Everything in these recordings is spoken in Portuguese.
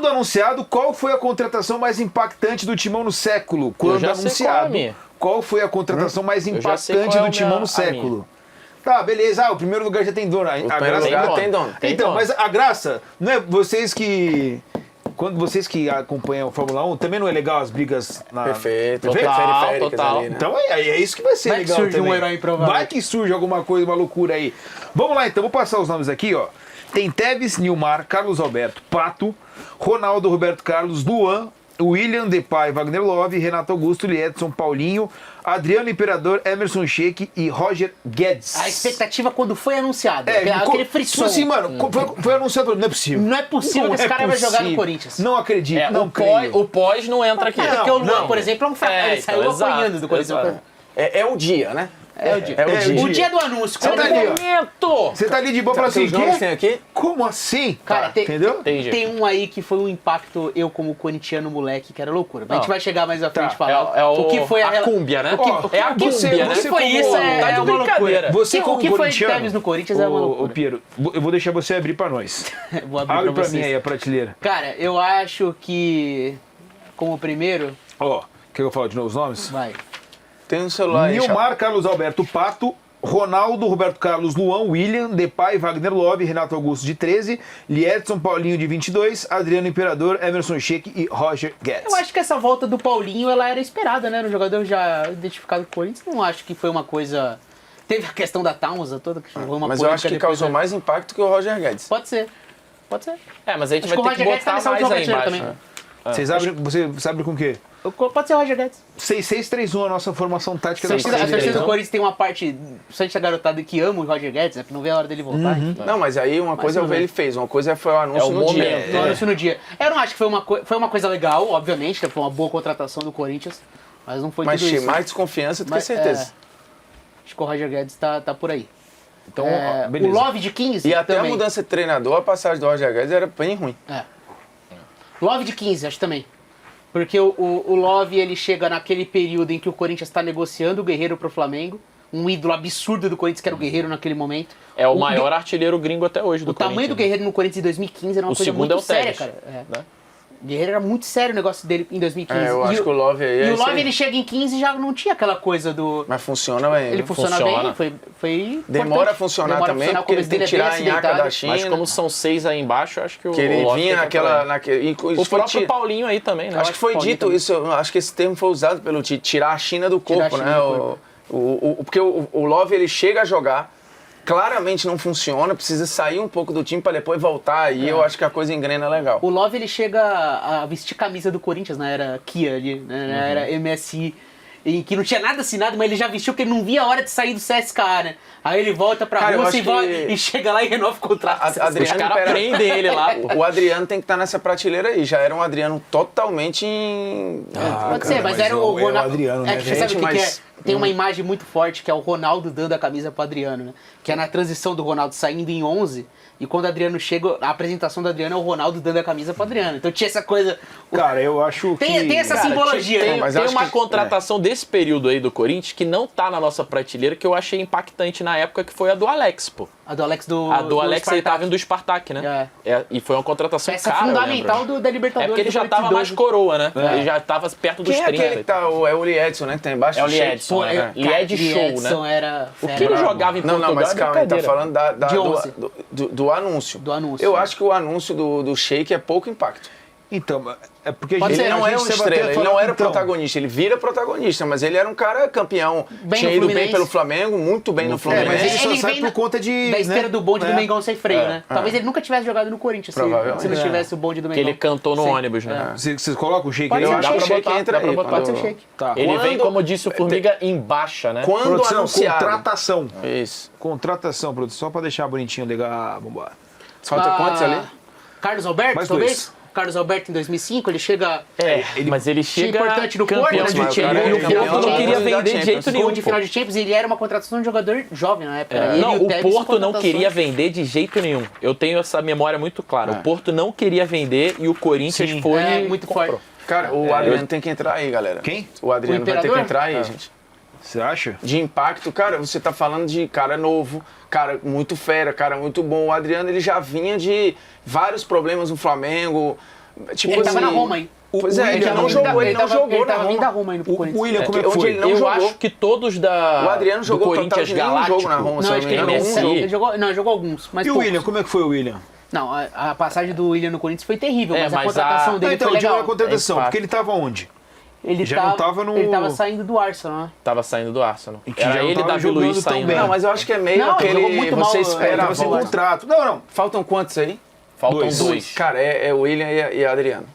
Quando anunciado, qual foi a contratação mais impactante do Timão no século? Quando anunciado, qual foi a contratação mais impactante do Timão no século? Tá, beleza. O primeiro lugar já tem dono. A graça tem dono. Então, mas a graça, não é vocês que... Quando vocês que acompanham a Fórmula 1, também não é legal as brigas na... Perfeito. Total. Ali, né? Então é isso que vai ser legal também. Vai que surge um herói improvável. Vai que surge alguma coisa, uma loucura aí. Vamos lá então, vou passar os nomes aqui, ó. Tem Tevez, Nilmar, Carlos Alberto, Pato, Ronaldo, Roberto Carlos, Luan, William Depay, Wagner Love, Renato Augusto, Liedson, Paulinho, Adriano Imperador, Emerson Sheik e Roger Guedes. A expectativa quando foi anunciado, aquele frisson. Tipo assim, mano, foi anunciado, não é possível. Não é possível que esse cara vai jogar no Corinthians. Não acredito, não creio. O pós não entra aqui. Porque o Luan, por exemplo, é um fracasso. Ele saiu apanhando do Corinthians. É o dia, né? É o dia. O dia do anúncio. Você tá ali, você tá ali de boa pra assim, aqui? Como assim? Cara, entendeu? Tem um aí que foi um impacto, eu como corintiano moleque, que era loucura. A gente vai chegar mais à frente falar. O que foi a cúmbia, né? É a cúmbia, né? Você Foi isso, é uma loucura. Você como o que foi corintiano, Tevez no Corinthians é uma loucura. Ô Piero, eu vou deixar você abrir pra nós. Vou abrir Abre pra vocês. mim aí a prateleira. Cara, eu acho que como primeiro... Ó, quer que eu fale de novo os nomes? Vai. Tem um celular aí, Nilmar, Carlos Alberto, Pato, Ronaldo, Roberto Carlos, Luan, William, Depay, Wagner Love, Renato Augusto de 13, Liedson, Paulinho de 22, Adriano Imperador, Emerson Sheik e Roger Guedes. Eu acho que essa volta do Paulinho, ela era esperada, né? No jogador já identificado com o Corinthians. Não acho que foi uma coisa... Teve a questão da Townsend toda, que foi uma Mas eu acho que causou mais impacto que o Roger Guedes. Pode ser. Mas a gente acho vai ter que botar mais aí embaixo. Também. Você sabe com o quê? Pode ser o Roger Guedes. 6-6-3-1 a nossa formação tática da A torcida do Corinthians tem uma parte, principalmente a garotada que ama o Roger Guedes, né? Que não vê a hora dele voltar. Não, mas aí uma coisa é o que ele fez, uma coisa foi o anúncio no dia. O anúncio no dia. Eu não acho que foi uma coisa legal, obviamente, foi uma boa contratação do Corinthians, mas não foi tudo isso. Mas mais desconfiança do que certeza. Acho que o Roger Guedes tá por aí. Então, o Love de 15 e até também. a mudança de treinador, a passagem do Roger Guedes era bem ruim. Love de 15, acho também. Porque o Love, ele chega naquele período em que o Corinthians está negociando o Guerreiro pro Flamengo. Um ídolo absurdo do Corinthians, que era o Guerreiro naquele momento. É o maior artilheiro gringo até hoje do Corinthians. O tamanho do né? Guerreiro no Corinthians em 2015 era uma coisa muito séria, cara. Né? Guerreiro era muito sério o negócio dele em 2015. Eu acho que o Love aí... E o Love, ele chega em 15 e já não tinha aquela coisa do... Mas funciona bem. Ele funciona bem, foi demora a funcionar também, porque ele tem que tirar a nhaca da China. Mas como são 6 aí embaixo, acho que o ele Love vinha naquele... O próprio Paulinho aí também, né? Acho que foi dito isso, acho que esse termo foi usado pelo Tite, tirar a China do corpo, né? Porque o Love, ele chega a jogar, claramente não funciona, precisa sair um pouco do time para depois voltar, aí eu acho que a coisa engrena legal. O Love, ele chega a vestir camisa do Corinthians na era Kia ali, né? Na era MSI, em que não tinha nada assinado, mas ele já vestiu porque ele não via a hora de sair do CSKA, né? Aí ele volta pra Rússia e chega lá e renova o contrato. Os caras prendem ele lá. O Adriano tem que estar nessa prateleira aí, já era um Adriano totalmente pode ser, mas era o Ronaldo. Adriano, né, você sabe o que é? Tem uma imagem muito forte que é o Ronaldo dando a camisa pro Adriano, né? Que é na transição do Ronaldo saindo em 11 e quando o Adriano chega, a apresentação do Adriano é o Ronaldo dando a camisa pro Adriano. Então tinha essa coisa... Cara, eu acho que... Tem essa simbologia. Tem uma contratação desse período aí do Corinthians que não tá na nossa prateleira, que eu achei impactante na época, que foi a do Alex, pô. A do Alex ele tava vindo do Spartak, né? E foi uma contratação cara, fundamental da Libertadores. É porque ele já tava mais coroa, né? Ele já tava perto dos 30. Quem é aquele que tá? É o Liedson, né? Que tá embaixo do Liedson. É o Lied Show, né? Era o que ele jogava em Portugal? Não, mas calma, ele tá falando do anúncio. Do anúncio. Eu acho que o anúncio do Sheik é pouco impacto. Então, é porque ele não é uma estrela, ele não era protagonista, ele vira protagonista, mas ele era um cara campeão, tinha ido bem pelo Flamengo, muito bem no Fluminense. Mas ele só sai por conta de... Da esteira do bonde do Mengão sem freio, né? Talvez ele nunca tivesse jogado no Corinthians, se não tivesse o bonde do Mengão. Que ele cantou no ônibus, né? Vocês colocam o Sheik aí? Eu acho que o Sheik entra aí. Pode ser o Sheik. Ele vem, como disse o Formiga, em baixa, né? Quando anunciaram... Contratação. Isso. Contratação, produção, só pra deixar bonitinho, legal, vambora. Falta quantos ali? Carlos Alberto, talvez? Carlos Alberto em 2005, ele chega... mas ele chega importante no Porto, campeão de Champions. E o Porto não queria vender de jeito nenhum. De final de Champions, ele era uma contratação de jogador jovem na época. Não, o Porto não queria vender de jeito nenhum. Eu tenho essa memória muito clara. O Porto não queria vender e o Corinthians foi... muito forte. Cara, o Adriano tem que entrar aí, galera. Quem? O Adriano vai ter que entrar aí, gente. Você acha? De impacto, cara, você tá falando de cara novo, cara muito fera, cara muito bom. O Adriano, ele já vinha de vários problemas no Flamengo, Tipo Ele tava assim, na Roma, hein? Pois é, ele não jogou, ele não jogou Ele na tava vindo da Roma. Roma indo pro O Corinthians. William, como é que onde foi? ele não eu jogou. acho que todos O Adriano jogou do Corinthians total, nenhum Galáctico. jogo na Roma, Não, se eu acho que não ele me jogou, engano. ele jogou, não, ele jogou alguns, mas E o poucos. William, como é que foi o William? Não, a passagem do William no Corinthians foi terrível, É, mas a mas contratação a- dele Então, foi eu digo legal. a contratação, É, porque ele tava onde? Ele já não tava no- Ele tava saindo do Arsenal, né? Tava saindo do Arsenal. E que já Era não ele e tava Davi jogando Luiz tão saindo. bem. Não, mas eu acho que é meio Não, aquele... jogou muito você mal, espera Ele a tava sem volta. contrato. Não. Faltam quantos aí? Faltam Dois. dois. Cara, é o William e Adriano.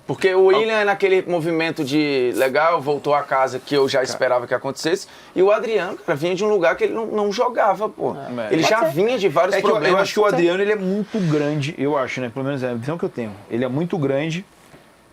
Porque o William é naquele movimento de legal, voltou a casa que eu já esperava que acontecesse. E o Adriano, cara, vinha de um lugar que ele não jogava, pô. Ele já vinha de vários É que eu problemas. acho que o Adriano ele é muito grande, eu acho, né? Pelo menos é a visão que eu tenho. Ele é muito grande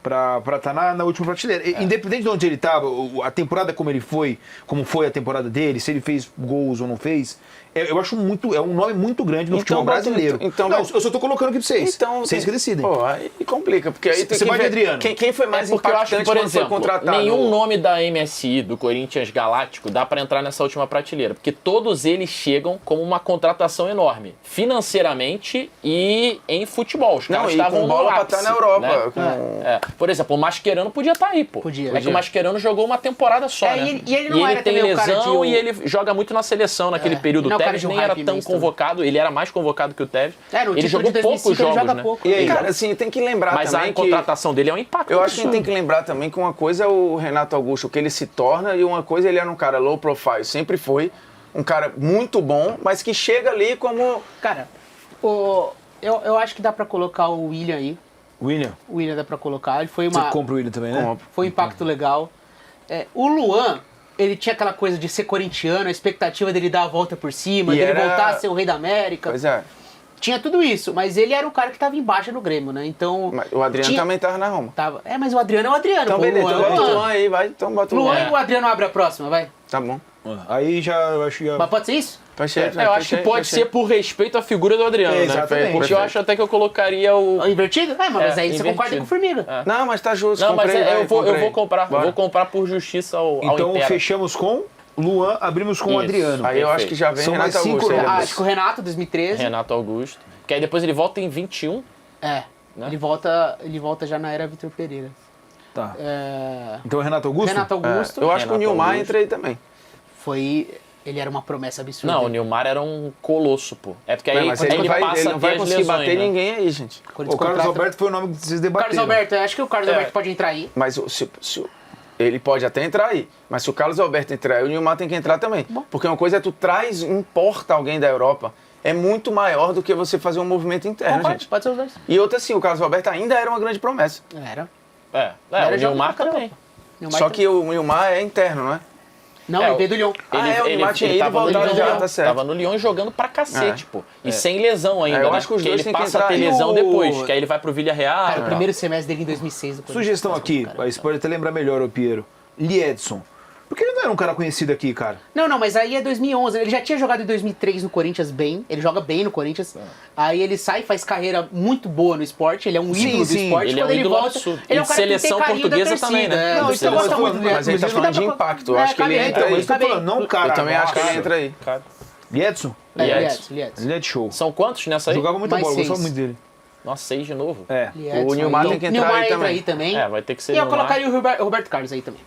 pra estar na última prateleira. Independente de onde ele tava, a temporada como foi a temporada dele, se ele fez gols ou não fez, eu acho muito. É um nome muito grande no Então, futebol bota- brasileiro. então, não, vai- eu só tô colocando aqui pra vocês. Então, Vocês que decidem. Pô, aí complica, porque aí tem Você que vai de ver Adriano. quem foi mais Porque eu acho impactante que, por quando foi exemplo, contratado. nenhum nome da MSI, do Corinthians Galáctico, dá pra entrar nessa última prateleira. Porque todos eles chegam como uma contratação enorme. Financeiramente e em futebol. Os Não, caras e estavam com bola no pra ápice, estar na Europa. né? com- É. Por exemplo, o Mascherano podia estar aí, pô. Podia. É que o Mascherano jogou uma temporada só, É, né? e ele não era tem também o cara lesão de- e ele joga muito na seleção naquele período. não é O o cara Tevez de um nem era hype tão imenso também. convocado, ele era mais convocado que o Tevez. É, no Ele título jogou de 2005 poucos ele jogos, joga né? pouco. E aí, Cara, assim, tem que lembrar Mas a também que... contratação dele é um impacto. Eu acho que a gente tem absurdo. que lembrar também que uma coisa é o Renato Augusto, o que ele se torna, e uma coisa ele era um cara low profile, sempre foi um cara muito bom, mas que chega ali como... Cara, eu acho que dá pra colocar o William aí. William, O William dá pra colocar. Ele foi você uma. compra o William também, né? Foi um impacto legal. O Luan, ele tinha aquela coisa de ser corintiano, a expectativa dele dar a volta por cima, E dele era- voltar a ser o rei da América. Pois é, Tinha tudo isso, mas ele era o cara que tava embaixo no Grêmio, né? Então. mas o Adriano tinha- também tava na Roma. Tava. Mas o Adriano é o Adriano. Então pô, beleza, o então Luan, é bota o o Luan. Luan aí, vai, então bota o Luan Luan. e o Adriano abre a próxima, vai. Tá bom. Aí já, eu acho que já... Mas pode ser isso? Fechei, Eu acho que pode ser por respeito à figura do Adriano, né? Exatamente. Porque eu acho até que eu colocaria o... Invertido? mas aí você invertido. concorda com o Formiga. Não, mas tá justo, Não, mas comprei, vai, eu vou comprei. comprar. Bora. Eu vou comprar por justiça ao Então Intera. fechamos com Luan, abrimos com o Isso. Adriano. Aí eu Perfeito. acho que já vem São Renato mais cinco Augusto. aí nomes. depois. Acho que o Renato, 2013. Renato Augusto. Que aí depois ele volta em 21. É. Né? Ele volta já na era Vitor Pereira. Tá. É, Então Renato Augusto? Renato Augusto Eu acho que o Renato Nilmar Augusto. entra aí também. ele era uma promessa absurda. Não, o Nilmar era um colosso, pô. É porque aí Não, mas ele não vai, passa ele a não ter vai as conseguir lesões, bater né? ninguém aí, gente. O Carlos Alberto foi o nome que vocês debateram. Carlos Alberto, eu acho que o Carlos Alberto pode entrar aí. Mas ele pode até entrar aí. Mas se o Carlos Alberto entrar aí, o Nilmar tem que entrar também. Porque uma coisa é tu importa alguém da Europa. É muito maior do que você fazer um movimento interno, Concordo, gente. pode ser os dois. E outra assim, o Carlos Alberto ainda era uma grande promessa. Era. O Nilmar também. Nilmar Só também. que o Nilmar é interno, não é? Não, É, ele veio do Lyon. o Nilmar tinha ido e tava no voltado Lyon, já, tá certo. Tava no Lyon jogando pra cacete, pô. E sem lesão ainda, eu né? acho que os Porque dois ele têm que passa a entrar ter aí. lesão E o- depois, que aí ele vai pro Villarreal. Cara, o primeiro semestre dele em 2006. do Corinthians. Sugestão aqui, Cara, aí você pode até lembrar melhor, ô Piero. Liedson. Porque ele não era um cara conhecido aqui, cara. Não, mas aí é 2011. Ele já tinha jogado em 2003 no Corinthians bem. Ele joga bem no Corinthians. Aí ele sai, faz carreira muito boa no esporte. Ele é um ídolo do sim. esporte. Ele é um Quando ele ídolo volta, absurdo. ele é E um cara que tem seleção carinho da portuguesa torcida. também, né? Não, Da isso eu gosto seleção. muito dele. Mas ele tá falando de impacto. Eu acho que ele entra aí. Mas eu tô falando, não, cara. Eu também acho que ele nossa. entra aí. Liedson? Liedson. Liedson. Ele é de show. São quantos nessa aí? Jogava muita Mais bola, eu gostava 6. muito dele. Nossa, 6 de novo? É. Liedson. O Nilmar tem que entrar Nilmar aí entra também. aí também. É, vai ter que ser E eu Nilmar. colocaria o Roberto Carlos aí também.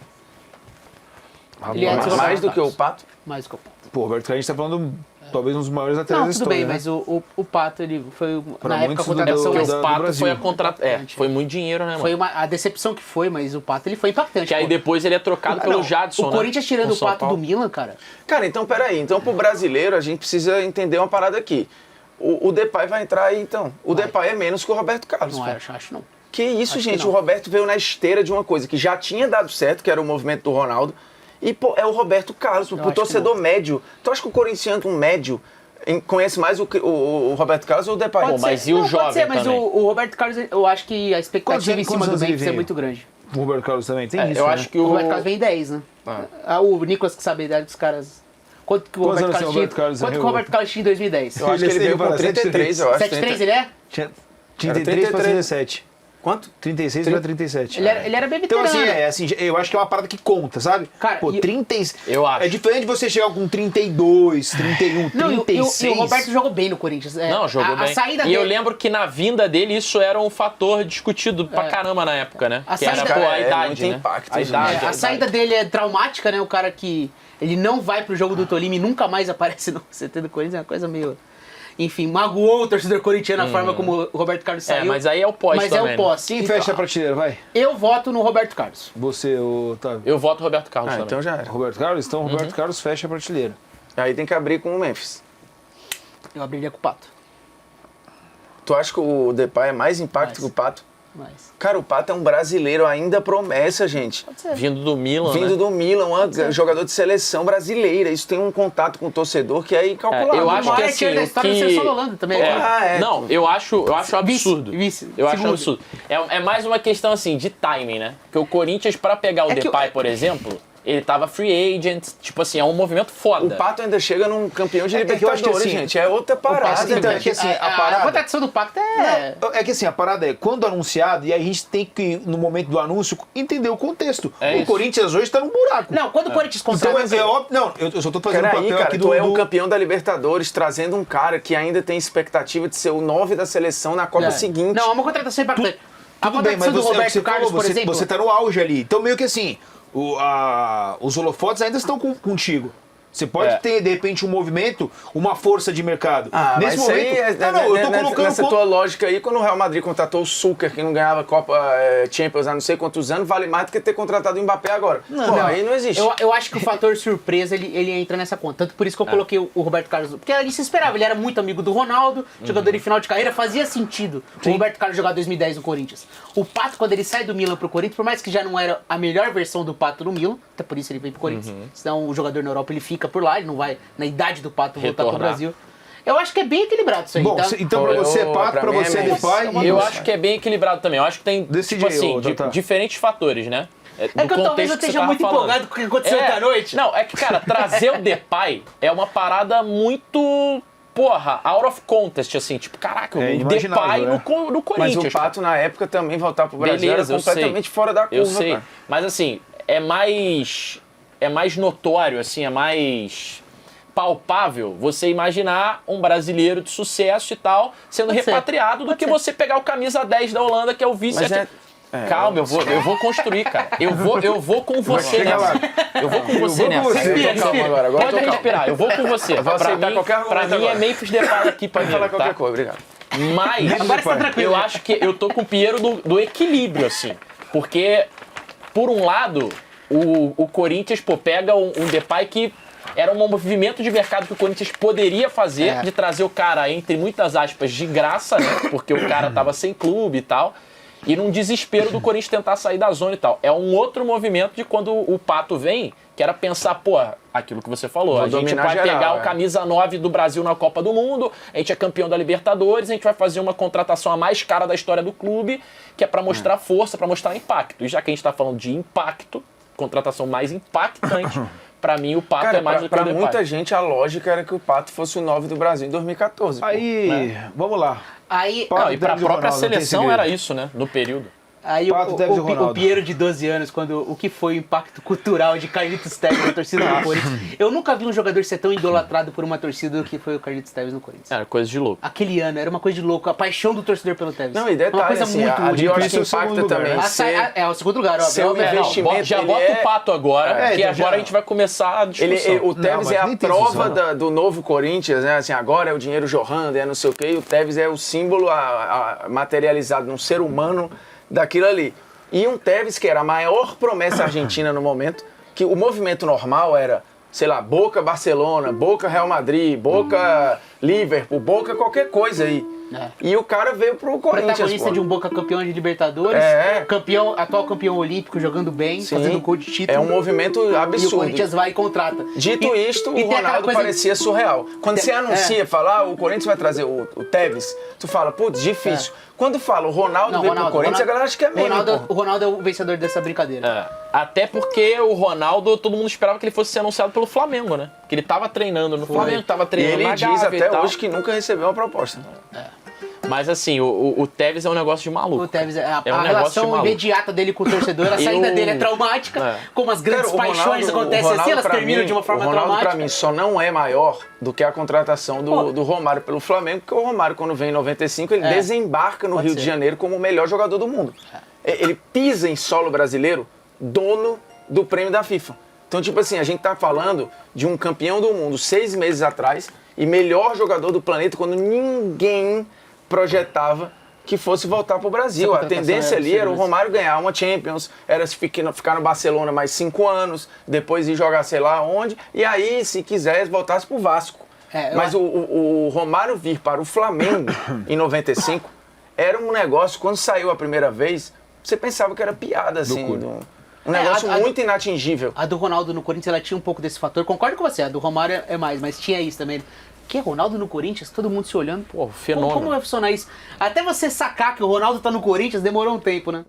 Liedson. Mais do que o Pato. Mais que o Pato. Pô, o Roberto Carlos tá falando talvez um dos maiores laterais Não, da tudo história, bem, né? mas o Pato, ele foi, Pra na época, a muitos contratação do- mais... da- O Pato Brasil. foi a contratação. Foi muito dinheiro, né, mano? Foi a decepção que foi, mas o Pato, ele foi impactante. Que aí pô. depois ele é trocado pelo Jadson, O né? Corinthians tirando Com o São Pato Paulo. do Milan, cara. Cara, então peraí. Então pro brasileiro a gente precisa entender uma parada aqui. O Depay vai entrar aí então. O Depay é menos que o Roberto Carlos. Não pô. acho não. Que isso, Acho que gente. não. O Roberto veio na esteira de uma coisa que já tinha dado certo, que era o movimento do Ronaldo. E, pô, é o Roberto Carlos, pro acho que torcedor médio. Tu acha que o corintiano médio conhece mais o Roberto Carlos ou o Depay? Pô, mas e o Não, jovem pode ser, mas também? o Roberto Carlos, eu acho que a expectativa em cima quantos do anos ele Memphis é veio? muito grande. O Roberto Carlos também tem isso, Eu né? acho que O o... Roberto Carlos vem em 10, né? O Nicolas que sabe a idade dos caras. Quanto que o Quantos Roberto anos tem o Carlos tinha? Roberto Carlos? Quanto que o Eu- Roberto Carlos tinha em 2010? Eu acho que ele veio com 33, eu acho. 73 ele é? Tinha 33 pra 37. Quanto? 36 para 37. Ele era bem Então, veterano. assim, eu acho que é uma parada que conta, sabe? Cara, Pô, 30... Eu acho. É diferente de você chegar com 32, 31, Não, 36. e o Roberto jogou bem no Corinthians. Não, jogou bem. A saída e dele, eu lembro que na vinda dele isso era um fator discutido pra caramba na época, né? A Que era saída- pô, a É, idade, muito né? impacto, A gente. idade. a saída dele é traumática, né? O cara que ele não vai pro jogo do Tolima e nunca mais aparece no CT do Corinthians. É uma coisa meio... Enfim, magoou o torcedor corintiano a forma como o Roberto Carlos saiu. mas aí é o pós Mas também, é o pós. Quem Então, fecha a prateleira, vai? Eu voto no Roberto Carlos. Você, Otávio. Eu voto Roberto Carlos também. Então já era. Roberto Carlos? Então, Roberto Carlos fecha a prateleira. Aí tem que abrir com o Memphis. Eu abriria com o Pato. Tu acha que o Depay é mais impacto Mais. que o Pato? Mas... Cara, o Pato é um brasileiro ainda promessa, gente. Pode ser. Vindo do Milan, Vindo né? do Milan, jogador de seleção brasileira. Isso tem um contato com o torcedor que é incalculável. eu acho Uma que hora assim, da o história que- da seleção da Holanda também. Não, eu acho absurdo. Vice, eu acho segundo. absurdo. É mais uma questão assim de timing, né? Porque o Corinthians, pra pegar o É que Depay, por exemplo, ele tava free agent. Tipo assim, é um movimento foda. O Pato ainda chega num campeão de É que eu acho que Libertadores, assim, gente. É outra parada. então, é que assim, a parada... A contratação do Pato é... É que assim, a parada é, quando anunciado, e aí a gente tem que, no momento do anúncio, entender o contexto. É o isso. Corinthians hoje tá num buraco. Não, quando o Corinthians Então contrata... é óbvio. Não, eu só tô fazendo o Peraí, papel cara, aqui tu é um do... campeão da Libertadores, trazendo um cara que ainda tem expectativa de ser o 9 da seleção na Copa seguinte. Não, é uma contratação impactante. A Tudo bem, contratação mas do você, é o que Roberto você Carlos, falou, por exemplo... você tá no auge ali. Então meio que assim, os holofotes ainda estão contigo. Você pode ter, de repente, um movimento, uma força de mercado. Ah, Nesse mas momento... isso aí, eu tô colocando... nessa tua lógica aí, quando o Real Madrid contratou o Suker, que não ganhava Copa Champions há não sei quantos anos, vale mais do que ter contratado o Mbappé agora. Não, aí não existe. Eu acho que o fator surpresa, ele entra nessa conta. Tanto por isso que eu coloquei o Roberto Carlos. Porque ali se esperava, ele era muito amigo do Ronaldo, jogador em final de carreira, fazia sentido o Roberto Carlos jogar 2010 no Corinthians. O Pato, quando ele sai do Milan pro Corinthians, por mais que já não era a melhor versão do Pato no Milan, até por isso ele veio pro Corinthians. Senão o jogador na Europa ele fica por lá, ele não vai, na idade do Pato, voltar pro Retornar. Brasil. Eu acho que é bem equilibrado isso aí, Bom, tá? então pra você é Pato, pra pra mim é você é Messi. Depay. Eu acho que é bem equilibrado também. Eu acho que tem, Decide tipo aí, assim, ô, Tata. diferentes fatores, né? É que eu talvez eu esteja muito empolgado com o que aconteceu ontem à noite. Não, é que, cara, trazer o Depay é uma parada muito... Porra, out of contest, assim. Tipo, caraca, É o inimaginável, Depay né? no Corinthians. Mas o Pato, na época, também voltar pro Brasil Beleza, era completamente fora da curva, eu sei. cara. Mas assim, é mais notório, assim, é mais palpável você imaginar um brasileiro de sucesso e tal sendo Pode ser. repatriado do que você pegar o camisa 10 da Holanda, que é o vice Mas aqui. Calma, eu vou construir, cara. Eu vou com você chegar nessa. lá. Eu vou com você vou com nessa. você. Então, calma agora eu tô Pode calmo. respirar, eu vou com você. vou aceitar qualquer pra argumento mim é agora. Memphis Depay aqui pra Pode falar qualquer tá? coisa, obrigado. Mas Agora você tá tranquilo. eu acho que eu tô com o Piero do equilíbrio, assim. Porque, por um lado, o Corinthians, pô, pega um Depay que era um movimento de mercado que o Corinthians poderia fazer, de trazer o cara, entre muitas aspas, de graça, né? Porque o cara tava sem clube e tal. E num desespero do Corinthians tentar sair da zona e tal. É um outro movimento de quando o Pato vem, que era pensar, pô, aquilo que você falou, Vou a gente dominar vai geral, pegar o é. camisa 9 do Brasil na Copa do Mundo, a gente é campeão da Libertadores, a gente vai fazer uma contratação a mais cara da história do clube, que é pra mostrar força, pra mostrar impacto. E já que a gente tá falando de impacto, contratação mais impactante, pra mim o Pato Cara, é mais do que pra o Depay. muita gente a lógica era que o Pato fosse o 9 do Brasil em 2014. pô. Aí, vamos lá. Aí, Pato, Não, e pra Tevez e própria Ronaldo, não tem seleção segredo. era isso, né? No período. aí Pato, Tevez e o Ronaldo. Piero de 12 anos, quando o que foi o impacto cultural de Carlitos Tevez na torcida do Corinthians. Eu nunca vi um jogador ser tão idolatrado por uma torcida do que foi o Carlitos Tevez no Corinthians. Era coisa de louco. Aquele ano, era uma coisa de louco. A paixão do torcedor pelo Tevez. Não, e detalhe, uma coisa assim, muito ali eu acho que Isso é o segundo impacta lugar, também. né? ser- o segundo lugar, seu óbvio. investimento, Já ele bota é- o Pato agora, É, que então agora já- a gente vai começar a discussão. O Tevez mas é a nem tem prova discussão. do novo Corinthians, né? Assim, agora é o dinheiro jorrando, é não sei o quê, e o Tevez é o símbolo materializado num ser humano daquilo ali. E um Tevez que era a maior promessa argentina no momento, que o movimento normal era, sei lá, Boca Barcelona, Boca Real Madrid, Boca Liverpool, Boca qualquer coisa aí. É. E o cara veio pro Corinthians, Protagonista pô. de um Boca campeão de Libertadores, É. atual campeão olímpico, jogando bem, Sim. fazendo gol de título. É um movimento E o absurdo. Corinthians vai e contrata. Dito E- isto, e o tem aquela Ronaldo coisa- parecia surreal. Quando você anuncia, fala, o Corinthians vai trazer o Tevez, tu fala, putz, difícil. Quando fala o Ronaldo veio pro Corinthians, a galera acha que é meme, O Ronaldo é o vencedor dessa brincadeira. É. Até porque o Ronaldo, todo mundo esperava que ele fosse ser anunciado pelo Flamengo, né? Que ele tava treinando no Flamengo, tava E treinando ele na diz Gávea e até tal. hoje que nunca recebeu uma proposta. Mas assim, o Tevez é um negócio de maluco. O Tevez, a É um negócio de relação maluco. imediata dele com o torcedor, a saída dele é traumática, como as grandes Cara, o paixões Ronaldo- acontecem o Ronaldo assim, elas pra terminam mim- de uma forma O Ronaldo, traumática. pra mim, só não é maior do que a contratação do Romário pelo Flamengo, porque o Romário, quando vem em 95, ele desembarca no Pode Rio ser. de Janeiro como o melhor jogador do mundo. Ele pisa em solo brasileiro, dono do prêmio da FIFA. Então, tipo assim, a gente tá falando de um campeão do mundo 6 meses atrás e melhor jogador do planeta quando ninguém projetava que fosse voltar pro Brasil. Essa A contratação tendência ali era o absurda. Romário ganhar uma Champions, era ficar no Barcelona mais 5 anos, depois ir jogar sei lá onde, e aí, se quisesse, voltasse pro Vasco. Mas o Romário vir para o Flamengo em 95 era um negócio, quando saiu a primeira vez, você pensava que era piada, assim. Um negócio muito inatingível. A do Ronaldo no Corinthians, ela tinha um pouco desse fator. Concordo com você, a do Romário é mais, mas tinha isso também. Que Ronaldo no Corinthians? Todo mundo se olhando. Pô, fenômeno. Como vai funcionar isso? Até você sacar que o Ronaldo tá no Corinthians, demorou um tempo, né?